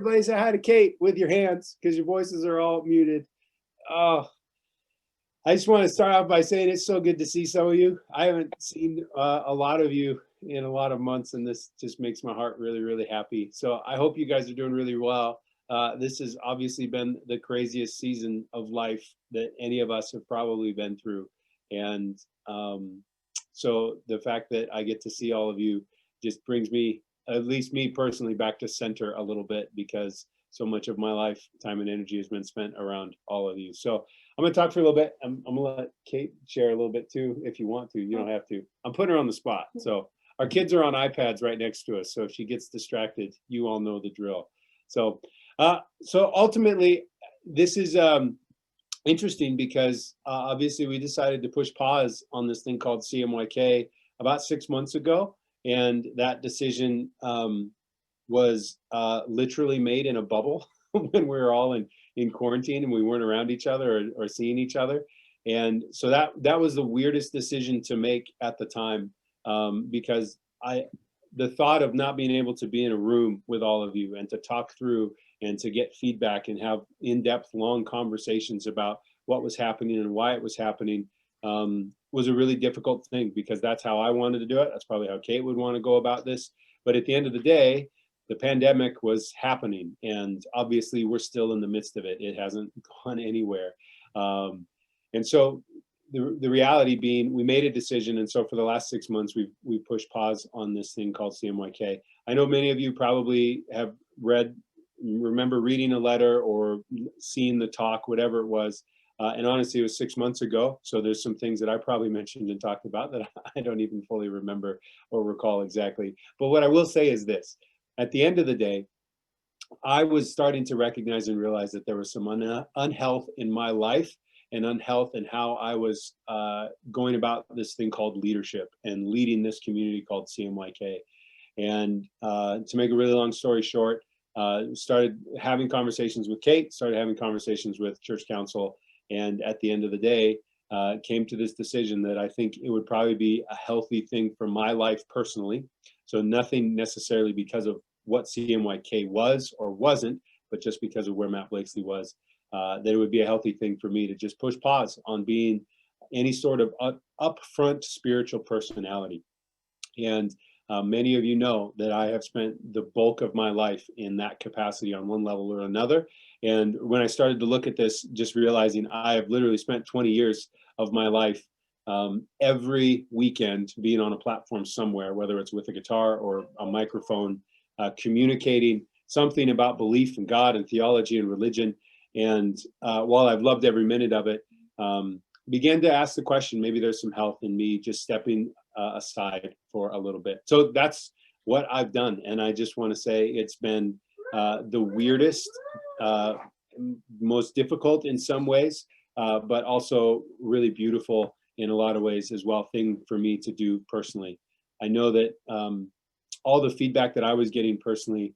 Everybody say hi to Kate with your hands because your voices are all muted. Oh, I just want to start off by saying it's so good to see some of you. I haven't seen a lot of you in a lot of months, and this just makes my heart really, really happy. So I hope you guys are doing really well. This has obviously been the craziest season of life that any of us have probably been through. And so the fact that I get to see all of you just brings me, at least me personally, back to center a little bit, because so much of my life, time and energy has been spent around all of you. So I'm going to talk for a little bit. I'm going to let Kate share a little bit too, if you want to. You don't have to. I'm putting her on the spot. So our kids are on iPads right next to us. So if she gets distracted, you all know the drill. So ultimately, this is interesting because obviously we decided to push pause on this thing called CMYK about 6 months ago. And that decision was literally made in a bubble when we were all in quarantine and we weren't around each other or seeing each other. And so that was the weirdest decision to make at the time, because the thought of not being able to be in a room with all of you and to talk through and to get feedback and have in-depth, long conversations about what was happening and why it was happening was a really difficult thing, because that's how I wanted to do it. That's probably how Kate would want to go about this. But at the end of the day, the pandemic was happening, and obviously we're still in the midst of it. It hasn't gone anywhere. And so the reality being, we made a decision. And so for the last 6 months, we pushed pause on this thing called CMYK. I know many of you probably have remember reading a letter or seeing the talk, whatever it was. And honestly, it was 6 months ago. So there's some things that I probably mentioned and talked about that I don't even fully remember or recall exactly. But what I will say is this: at the end of the day, I was starting to recognize and realize that there was some unhealth in my life and unhealth in how I was going about this thing called leadership and leading this community called CMYK. And to make a really long story short, started having conversations with Kate, started having conversations with church council, and at the end of the day, came to this decision that I think it would probably be a healthy thing for my life personally. So nothing necessarily because of what CMYK was or wasn't, but just because of where Matt Blakesley was, that it would be a healthy thing for me to just push pause on being any sort of upfront spiritual personality. And many of you know that I have spent the bulk of my life in that capacity on one level or another. And when I started to look at this, just realizing I have literally spent 20 years of my life every weekend being on a platform somewhere, whether it's with a guitar or a microphone, communicating something about belief in God and theology and religion. And while I've loved every minute of it, began to ask the question, maybe there's some health in me just stepping aside for a little bit. So that's what I've done. And I just want to say it's been the weirdest, most difficult in some ways, but also really beautiful in a lot of ways as well, thing for me to do personally. I know that all the feedback that I was getting personally,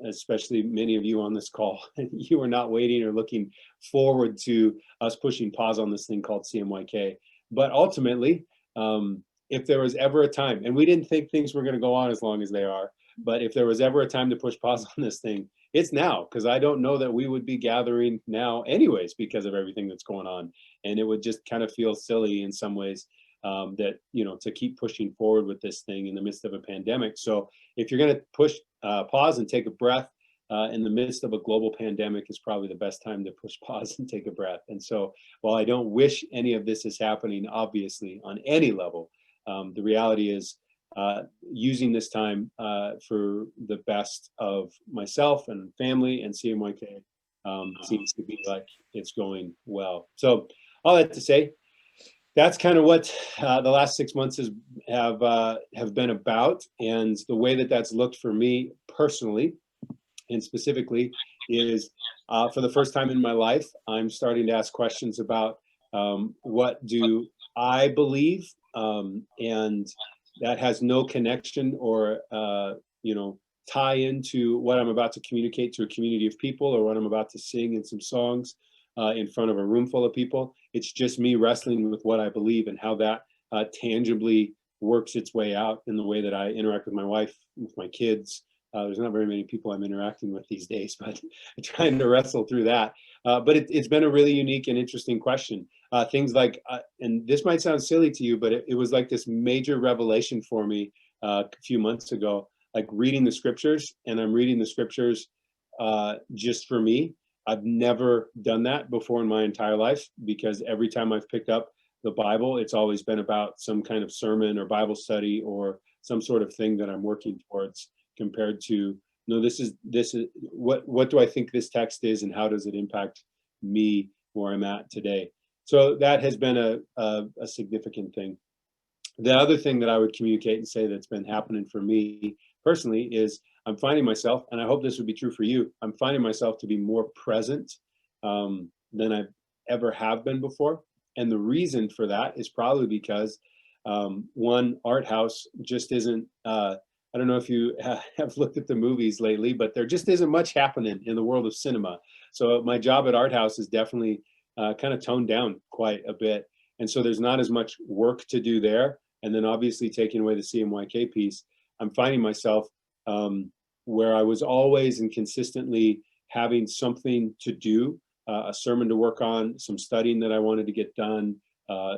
especially many of you on this call, you were not waiting or looking forward to us pushing pause on this thing called CMYK. But ultimately, if there was ever a time, and we didn't think things were going to go on as long as they are, but if there was ever a time to push pause on this thing, it's now, because I don't know that we would be gathering now anyways because of everything that's going on. And it would just kind of feel silly in some ways that, to keep pushing forward with this thing in the midst of a pandemic. So if you're going to push pause and take a breath in the midst of a global pandemic, is probably the best time to push pause and take a breath. And so while I don't wish any of this is happening, obviously, on any level, the reality is using this time for the best of myself and family and CMYK seems to be like it's going well. So all that to say, that's kind of what the last 6 months have been about. And the way that that's looked for me personally and specifically is for the first time in my life, I'm starting to ask questions about what do I believe, and that has no connection or tie into what I'm about to communicate to a community of people or what I'm about to sing in some songs in front of a room full of people. It's just me wrestling with what I believe and how that tangibly works its way out in the way that I interact with my wife, with my kids, There's not very many people I'm interacting with these days, but trying to wrestle through that. But it's been a really unique and interesting question. Things like, and this might sound silly to you, but it was like this major revelation for me a few months ago, like reading the scriptures, and I'm reading the scriptures just for me. I've never done that before in my entire life, because every time I've picked up the Bible, it's always been about some kind of sermon or Bible study or some sort of thing that I'm working towards, compared to, no, this is what do I think this text is, and how does it impact me where I'm at today? So that has been a significant thing. The other thing that I would communicate and say that's been happening for me personally is I'm finding myself, and I hope this would be true for you, I'm finding myself to be more present than I ever have been before. And the reason for that is probably because one, Art House just isn't, I don't know if you have looked at the movies lately, but there just isn't much happening in the world of cinema. So my job at Art House is definitely kind of toned down quite a bit. And so there's not as much work to do there. And then obviously taking away the CMYK piece, I'm finding myself where I was always and consistently having something to do, a sermon to work on, some studying that I wanted to get done,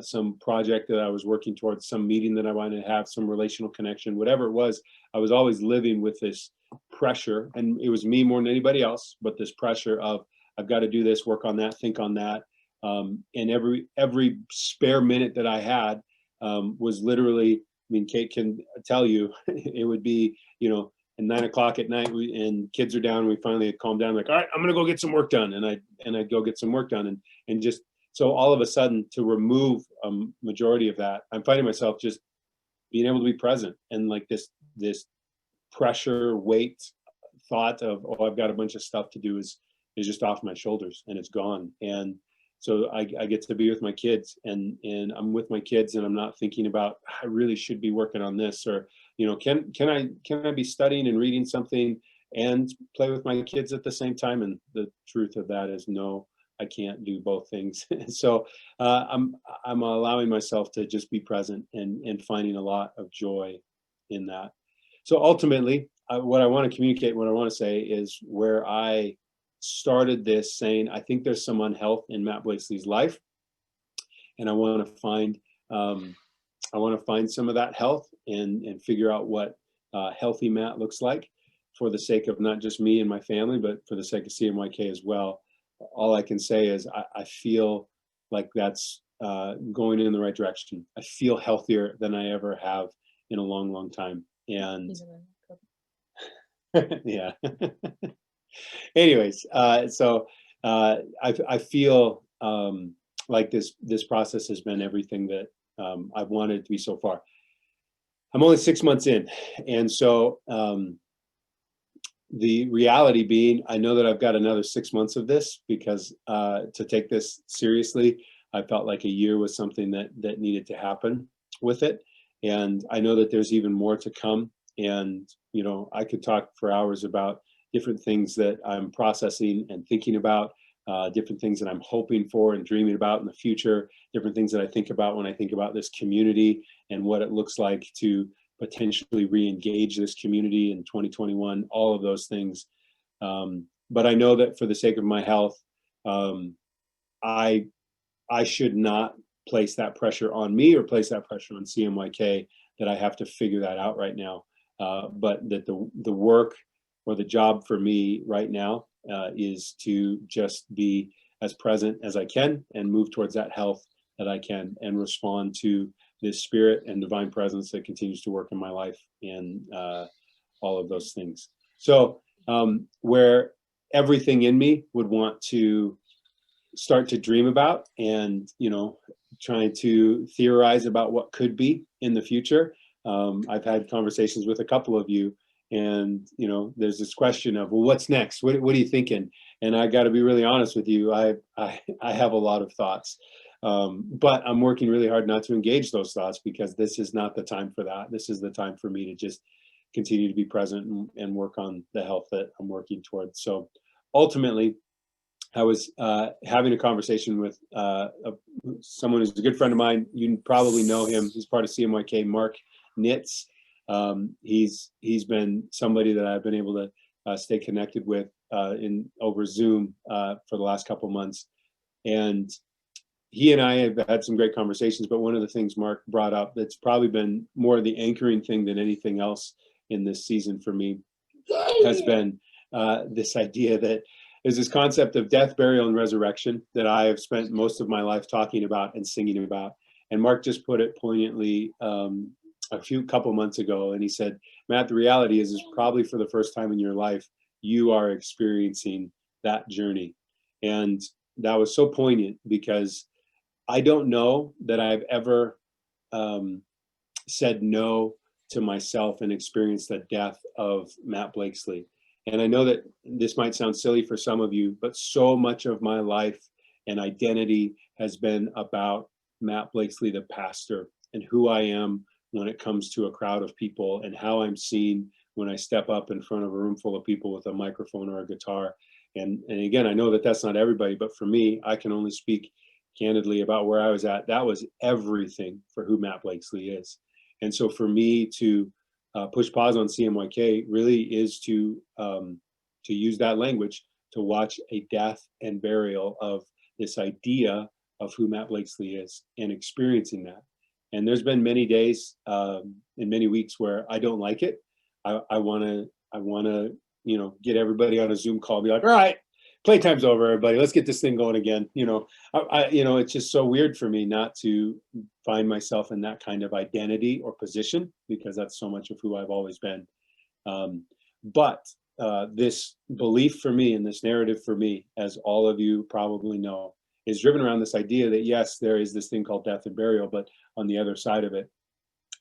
some project that I was working towards, some meeting that I wanted to have, some relational connection, whatever it was. I was always living with this pressure, and it was me more than anybody else, but this pressure of, I've got to do this, work on that, think on that. And every spare minute that I had was literally, I mean, Kate can tell you, it would be, you know, at 9 o'clock at night, and kids are down, we finally had calmed down, like, all right, I'm gonna go get some work done. And I'd go get some work done, and just, so all of a sudden, to remove a majority of that, I'm finding myself just being able to be present, and like this pressure, weight, thought of, oh, I've got a bunch of stuff to do is just off my shoulders, and it's gone. And so I get to be with my kids, and I'm with my kids, and I'm not thinking about, I really should be working on this, or, you know, can I be studying and reading something and play with my kids at the same time? And the truth of that is, no, I can't do both things. So I'm allowing myself to just be present, and finding a lot of joy in that. So ultimately, what I want to communicate, what I want to say is, where I started this saying, I think there's some unhealth in Matt Blakeslee's life, and I want to find some of that health, and figure out what healthy Matt looks like, for the sake of not just me and my family, but for the sake of CMYK as well. All I can say is I feel like that's going in the right direction. I feel healthier than I ever have in a long, long time. And yeah. Anyways, so I feel like this process has been everything that I've wanted it to be so far. I'm only 6 months in, and so the reality being, I know that I've got another 6 months of this, because to take this seriously, I felt like a year was something that needed to happen with it. And I know that there's even more to come. And, you know, I could talk for hours about different things that I'm processing and thinking about, different things that I'm hoping for and dreaming about in the future, different things that I think about when I think about this community and what it looks like to potentially re-engage this community in 2021, all of those things. But I know that for the sake of my health, I should not place that pressure on me, or place that pressure on CMYK, that I have to figure that out right now. But that the work, or the job for me right now, is to just be as present as I can, and move towards that health that I can, and respond to this spirit and divine presence that continues to work in my life, and all of those things. So where everything in me would want to start to dream about, and, you know, trying to theorize about what could be in the future. I've had conversations with a couple of you, and, you know, there's this question of, well, what's next? What are you thinking? And I got to be really honest with you. I have a lot of thoughts, but I'm working really hard not to engage those thoughts, because this is not the time for that. This is the time for me to just continue to be present, and work on the health that I'm working towards. So ultimately, I was having a conversation with someone who's a good friend of mine. You probably know him. He's part of CMYK, Mark Nitz. He's been somebody that I've been able to stay connected with in over Zoom for the last couple months, and he and I have had some great conversations. But one of the things Mark brought up that's probably been more of the anchoring thing than anything else in this season for me has been this idea that there's this concept of death, burial, and resurrection that I have spent most of my life talking about and singing about. And Mark just put it poignantly couple months ago, and he said, Matt, the reality is probably for the first time in your life, you are experiencing that journey. And that was so poignant because I don't know that I've ever said no to myself and experienced the death of Matt Blakesley. And I know that this might sound silly for some of you, but so much of my life and identity has been about Matt Blakesley, the pastor, and who I am when it comes to a crowd of people and how I'm seen when I step up in front of a room full of people with a microphone or a guitar. And again, I know that that's not everybody, but for me, I can only speak candidly about where I was at. That was everything for who Matt Blakesley is. And so for me to push pause on CMYK really is to use that language to watch a death and burial of this idea of who Matt Blakesley is and experiencing that. And there's been many days and many weeks where I don't like it. I want to, get everybody on a Zoom call and be like, all right, playtime's over, everybody. Let's get this thing going again. It's just so weird for me not to find myself in that kind of identity or position because that's so much of who I've always been. But this belief for me and this narrative for me, as all of you probably know, is driven around this idea that yes, there is this thing called death and burial, but on the other side of it,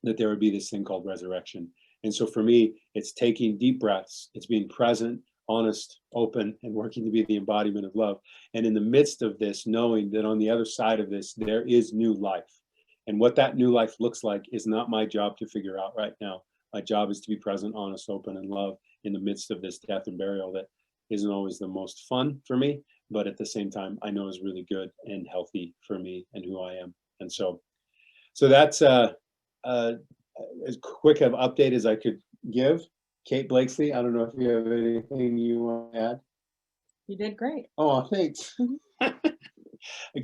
that there would be this thing called resurrection. And so for me, it's taking deep breaths, it's being present, honest, open, and working to be the embodiment of love. And in the midst of this, knowing that on the other side of this, there is new life. And what that new life looks like is not my job to figure out right now. My job is to be present, honest, open, and love in the midst of this death and burial that isn't always the most fun for me, but at the same time, I know is really good and healthy for me and who I am. And so that's as quick of update as I could give. Kate Blakesley, I don't know if you have anything you want to add. You did great. Oh, thanks.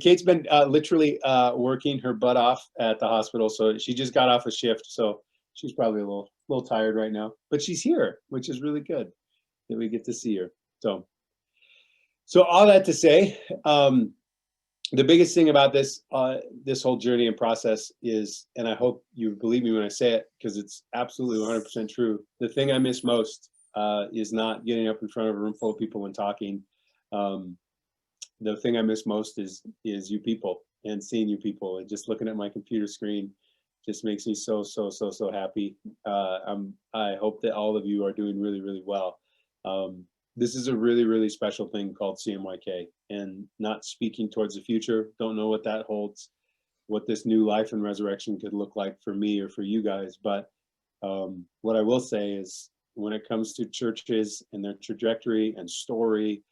Kate's been literally working her butt off at the hospital, so she just got off a shift, so she's probably a little tired right now, but she's here, which is really good that we get to see her. So all that to say, the biggest thing about this whole journey and process is, and I hope you believe me when I say it, because it's absolutely 100% true. The thing I miss most is not getting up in front of a room full of people and talking. The thing I miss most is you people and seeing you people, and just looking at my computer screen just makes me so happy. I hope that all of you are doing really, really well. This is a really, really special thing called CMYK, and not speaking towards the future. Don't know what that holds, what this new life and resurrection could look like for me or for you guys. But what I will say is, when it comes to churches and their trajectory and story,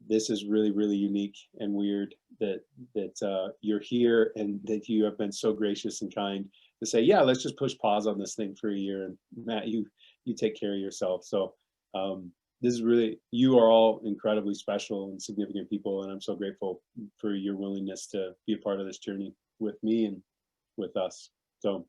this is really, really unique and weird that you're here and that you have been so gracious and kind to say, yeah, let's just push pause on this thing for a year. And Matt, you take care of yourself. So this is really, you are all incredibly special and significant people, and I'm so grateful for your willingness to be a part of this journey with me and with us. So